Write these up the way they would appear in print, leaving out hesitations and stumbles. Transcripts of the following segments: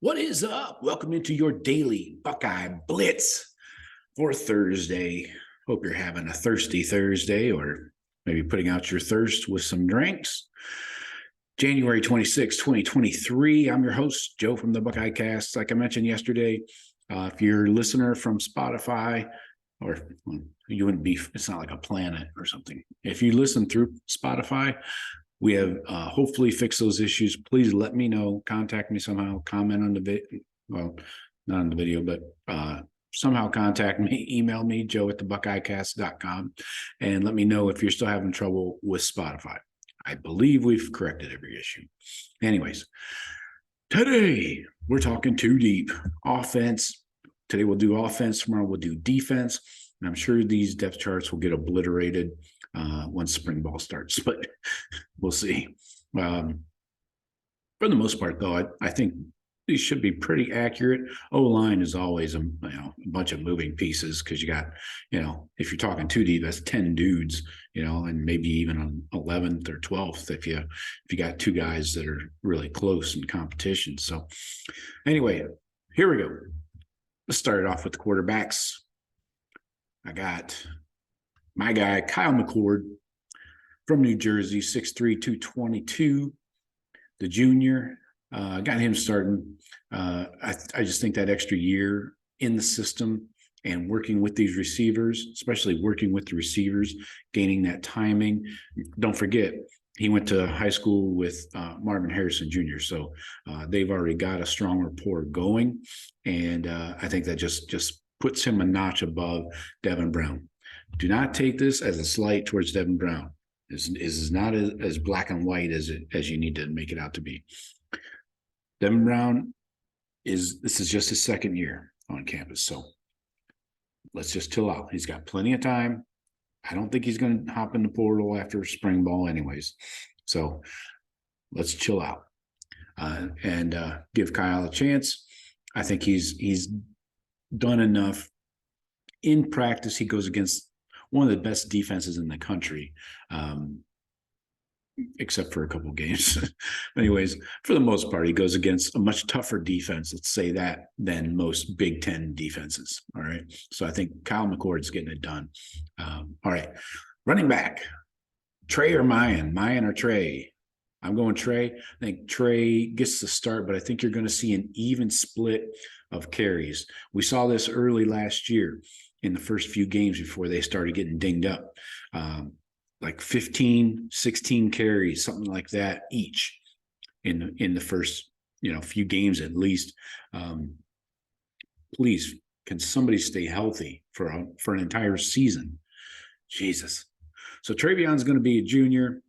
What is up? Welcome into your daily Buckeye Blitz for Thursday. Hope you're having a thirsty Thursday or maybe putting out your thirst with some drinks. January 26, 2023. I'm your host, Joe from the Buckeye Cast. Like I mentioned yesterday, if you're a listener from Spotify, or you wouldn't be, it's not like a planet or something. If you listen through Spotify, we have hopefully fixed those issues. Please let me know. Contact me somehow. Comment on the video. Well, not on the video, but somehow contact me. Email me, joe@thebuckeyecast.com, and let me know if you're still having trouble with Spotify. I believe we've corrected every issue. Anyways, today we're talking too deep. Offense. Today we'll do offense. Tomorrow we'll do defense. And I'm sure these depth charts will get obliterated once spring ball starts, but we'll see. For the most part, though, I think these should be pretty accurate. O-line is always a bunch of moving pieces because you got, if you're talking 2D, that's 10 dudes, and maybe even on 11th or 12th if you got two guys that are really close in competition. So anyway, here we go. Let's start it off with the quarterbacks. I got my guy, Kyle McCord from New Jersey, 6'3", 222, the junior. Got him starting. I just think that extra year in the system and working with these receivers, especially working with the receivers, gaining that timing. Don't forget, he went to high school with Marvin Harrison Jr., so they've already got a strong rapport going, and I think that just puts him a notch above Devin Brown. Do not take this as a slight towards Devin Brown. This is not as black and white as you need to make it out to be. Devin Brown this is just his second year on campus, so let's just chill out. He's got plenty of time. I don't think he's going to hop in the portal after spring ball anyways. So let's chill out and give Kyle a chance. I think he's done enough. In practice, he goes against one of the best defenses in the country, except for a couple of games. Anyways, for the most part, he goes against a much tougher defense, let's say that, than most Big Ten defenses. All right. So I think Kyle McCord's getting it done. All right. Running back, Trey or Mayan? Mayan or Trey? I'm going Trey. I think Trey gets the start, but I think you're going to see an even split of carries. We saw this early last year in the first few games before they started getting dinged up. Like 15, 16 carries, something like that each in the first, few games at least. Please, can somebody stay healthy for an entire season? Jesus. So Trayvion's going to be a junior.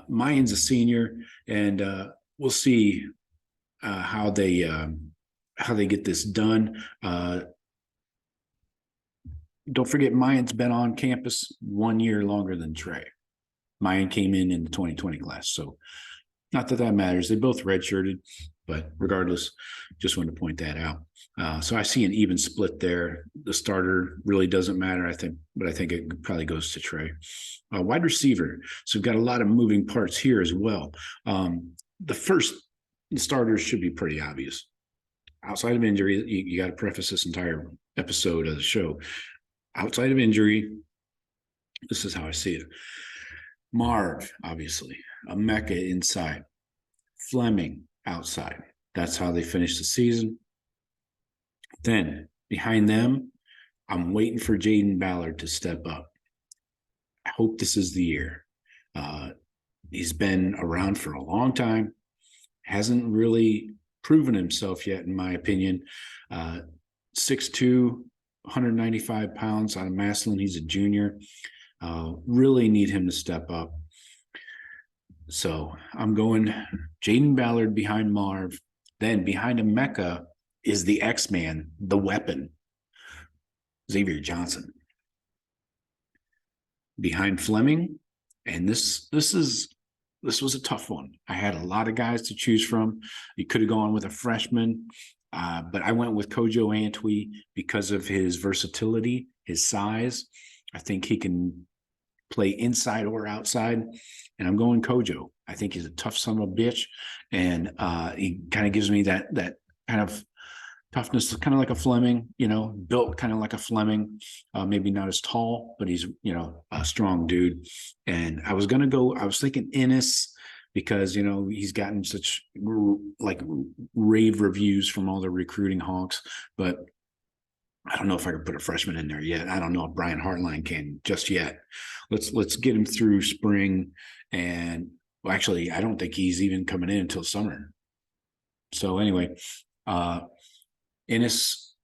Mayan's a senior, and we'll see how they get this done. Don't forget, Mayan's been on campus 1 year longer than Trey. Mayan came in the 2020 class, so not that matters. They both redshirted, but regardless, just wanted to point that out. So I see an even split there. The starter really doesn't matter, I think, but I think it probably goes to Trey. Wide receiver. So we've got a lot of moving parts here as well. The starters should be pretty obvious. Outside of injury, you got to preface this entire episode of the show. Outside of injury, this is how I see it. Marv, obviously. Emeka inside. Fleming outside. That's how they finish the season. Then, behind them, I'm waiting for Jaden Ballard to step up. I hope this is the year. He's been around for a long time. Hasn't really proven himself yet, in my opinion. 6'2", 195 pounds out of Massillon. He's a junior. Really need him to step up. So I'm going Jaden Ballard behind Marv. Then behind Emeka is the X-Man, the weapon, Xavier Johnson. Behind Fleming, and this was a tough one. I had a lot of guys to choose from. You could have gone with a freshman, but I went with Kojo Antwi because of his versatility, his size. I think he can play inside or outside, and I'm going Kojo. I think he's a tough son of a bitch, and he kind of gives me that kind of toughness, kind of like a Fleming, built kind of like a Fleming, maybe not as tall, but he's, a strong dude. And I was thinking Ennis because, he's gotten such like rave reviews from all the recruiting hawks, but I don't know if I could put a freshman in there yet. I don't know if Brian Hartline can just yet. Let's get him through spring. And well, actually, I don't think he's even coming in until summer. So anyway, Ennis,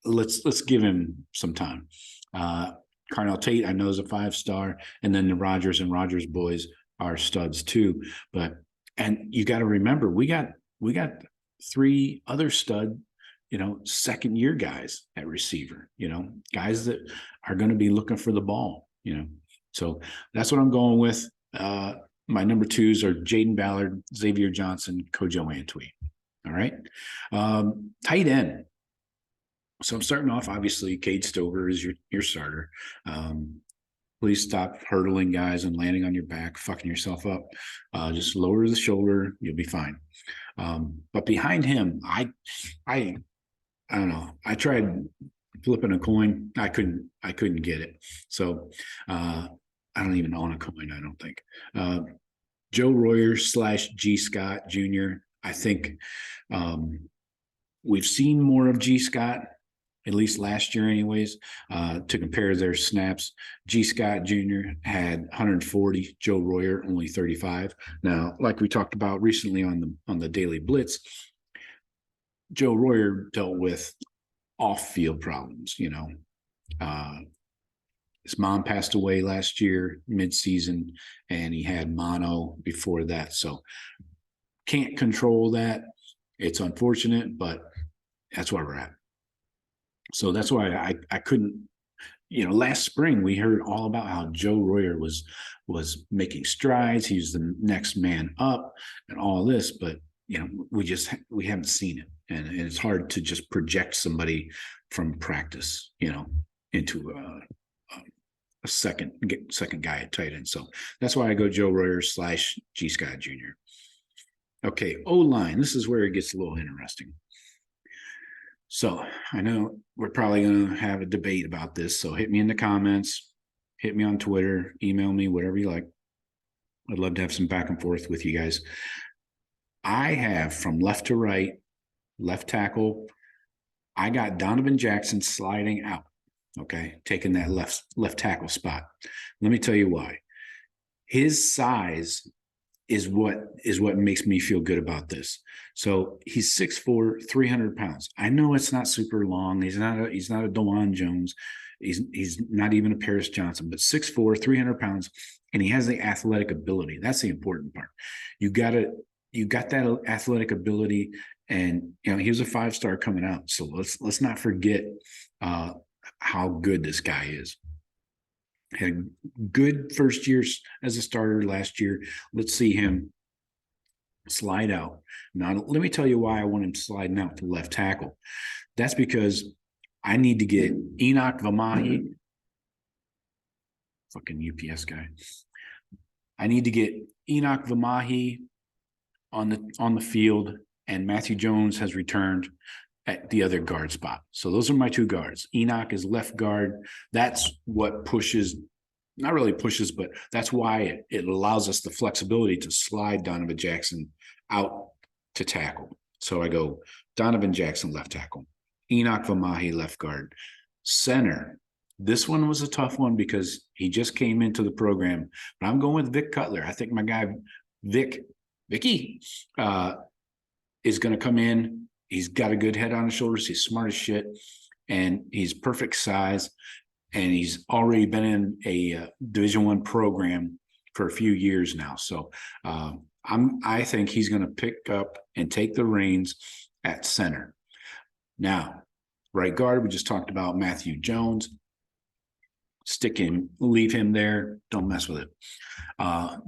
let's give him some time. Carnell Tate, I know, is a 5-star, and then the Rogers and Rogers boys are studs too. And you got to remember, we got 3 other stud, second year guys at receiver, guys that are going to be looking for the ball, So that's what I'm going with. My number 2s are Jaden Ballard, Xavier Johnson, Kojo Antwi. All right. Tight end. So I'm starting off, obviously, Cade Stover is your starter. Please stop hurdling guys and landing on your back, fucking yourself up. Just lower the shoulder. You'll be fine. But behind him, I don't know. I tried flipping a coin. I couldn't get it. So I don't even own a coin, I don't think. Joe Royer / G. Scott Jr. I think we've seen more of G. Scott, at least last year anyways, to compare their snaps. G. Scott Jr. had 140, Joe Royer only 35. Now, like we talked about recently on the Daily Blitz, Joe Royer dealt with off-field problems, his mom passed away last year, mid-season, and he had mono before that. So can't control that. It's unfortunate, but that's where we're at. So that's why I couldn't, last spring we heard all about how Joe Royer was making strides. He's the next man up and all this, but we haven't seen it. And it's hard to just project somebody from practice, into a second guy at tight end. So that's why I go Joe Royer / G. Scott Jr. Okay, O-line. This is where it gets a little interesting. So I know we're probably going to have a debate about this. So hit me in the comments, hit me on Twitter, email me, whatever you like. I'd love to have some back and forth with you guys. I have from left to right, left tackle, I got Donovan Jackson sliding out, okay, taking that left tackle spot. Let me tell you why. His size is what makes me feel good about this. So he's 6'4", 300 pounds. I know it's not super long. He's not a DeJuan Jones. He's not even a Paris Johnson, but 6'4", 300 pounds, and he has the athletic ability. That's the important part. You got that athletic ability, and he was a 5-star coming out. So let's not forget how good this guy is. Had a good first year as a starter last year. Let's see him slide out. Now, let me tell you why I want him sliding out to left tackle. That's because I need to get Enoch Vamahi, fucking UPS guy. I need to get Enoch Vamahi on the field, and Matthew Jones has returned at the other guard spot. So those are my 2 guards. Enoch is left guard. That's what pushes, not really pushes, but that's why it allows us the flexibility to slide Donovan Jackson out to tackle. So I go Donovan Jackson, left tackle, Enoch Vamahi, left guard. Center. This one was a tough one because he just came into the program, but I'm going with Vic Cutler. I think my guy, Vicky, is going to come in. He's got a good head on his shoulders. He's smart as shit, and he's perfect size. And he's already been in a Division I program for a few years now. So I think he's going to pick up and take the reins at center. Now, right guard, we just talked about Matthew Jones. Stick him, leave him there. Don't mess with it.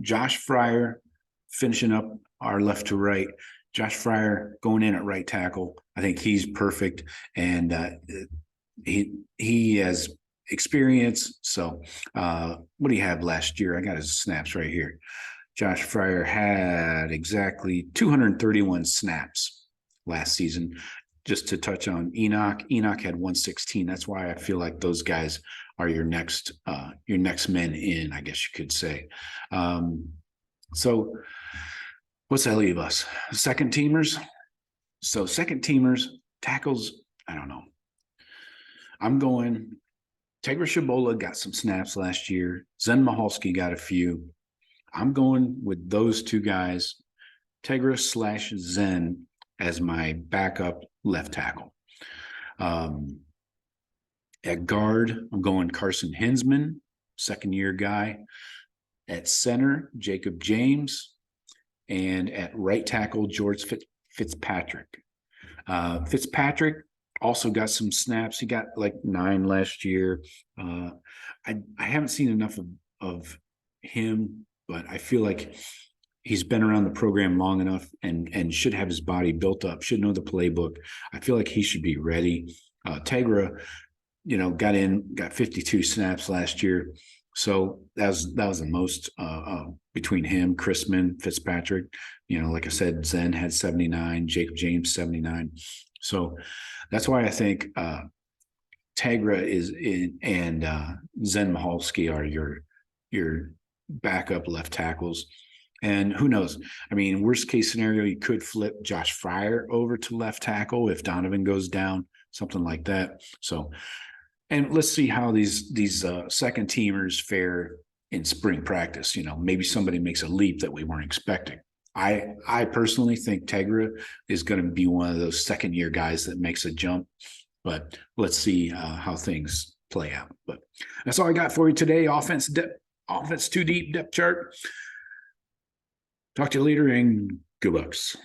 Josh Fryer finishing up our left to right. Josh Fryer going in at right tackle. I think he's perfect, and he has experience. So what do you have last year? I got his snaps right here. Josh Fryer had exactly 231 snaps last season. Just to touch on Enoch had 116. That's why I feel like those guys are your next men in, I guess you could say. So what's that leave us? Second teamers. So second teamers, tackles, I don't know. I'm going Tegra Shabola got some snaps last year. Zen Mahalski got a few. I'm going with those two guys, Tegra / Zen, as my backup left tackle. At guard, I'm going Carson Hinsman, second-year guy. At center, Jacob James. And at right tackle, George Fitzpatrick. Fitzpatrick also got some snaps. He got like 9 last year. I haven't seen enough of him, but I feel like he's been around the program long enough and should have his body built up, should know the playbook. I feel like he should be ready. Tegra, got 52 snaps last year. So that was the most between him, Chrisman, Fitzpatrick. Like I said, Zen had 79, Jacob James 79. So that's why I think Tegra is in, and Zen Mahalski are your backup left tackles. And who knows? I mean, worst case scenario, you could flip Josh Fryer over to left tackle if Donovan goes down, something like that. So, and let's see how these second teamers fare in spring practice. Maybe somebody makes a leap that we weren't expecting. I personally think Tegra is going to be one of those second year guys that makes a jump, but let's see how things play out. But that's all I got for you today. Offense too deep depth chart. Talk to you later, and go Bucks.